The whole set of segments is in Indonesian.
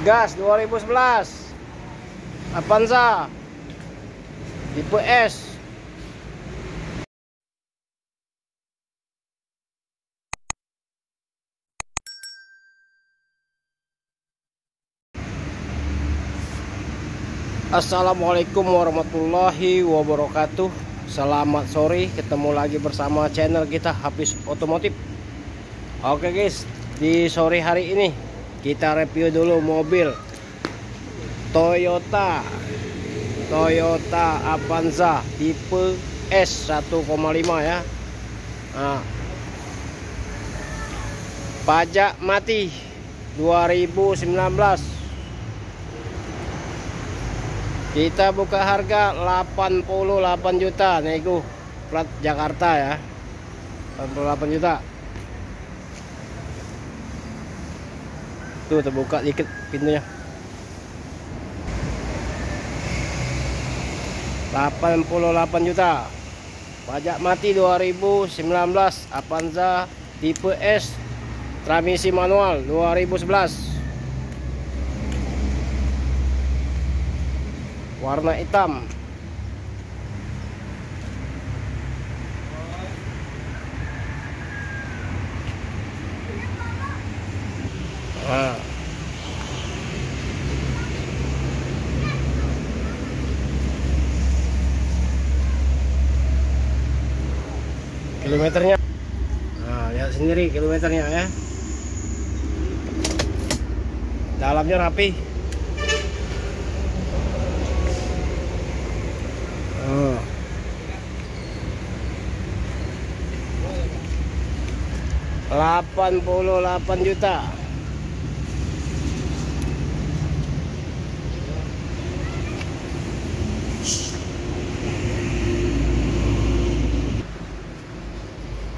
gas 2011 Avanza tipe S. Assalamualaikum warahmatullahi wabarakatuh. Selamat sore, ketemu lagi bersama channel kita Hafiz Otomotif. Oke guys, di sore hari ini kita review dulu mobil Toyota Avanza tipe S 1,5 ya. Nah, pajak mati 2019. Kita buka harga 88 juta nego plat Jakarta ya. 88 juta. Tuh terbuka dikit pintunya. 88 juta. Pajak mati 2019 Avanza tipe S transmisi manual 2011. Warna hitam. Nah. Kilometernya. Nah, lihat sendiri kilometernya ya. Dalamnya rapi. 88 juta.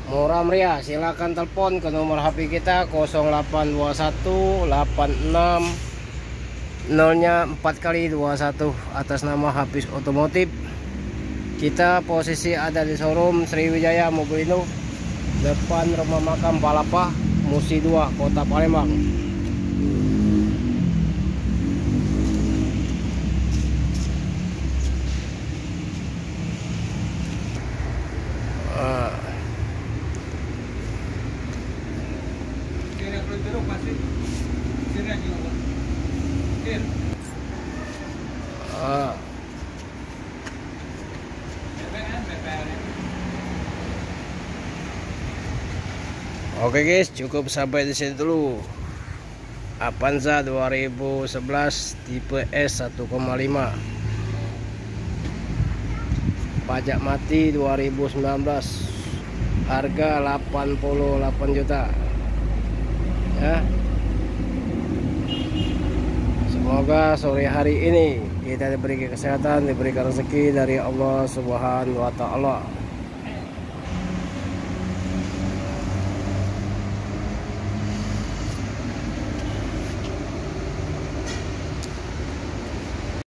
Murah meriah, silakan telepon ke nomor HP kita 0821 86 0-nya 4 kali 21 atas nama Hafiz Otomotif. Kita posisi ada di showroom Sriwijaya Mobilindo, depan rumah makam Palapa, Musi 2, Kota Palembang. Oke guys, cukup sampai di sini dulu. Avanza 2011 tipe S 1,5. Pajak mati 2019. Harga 88 juta. Ya. Semoga sore hari ini kita diberi kesehatan, diberikan rezeki dari Allah Subhanahu wa taala.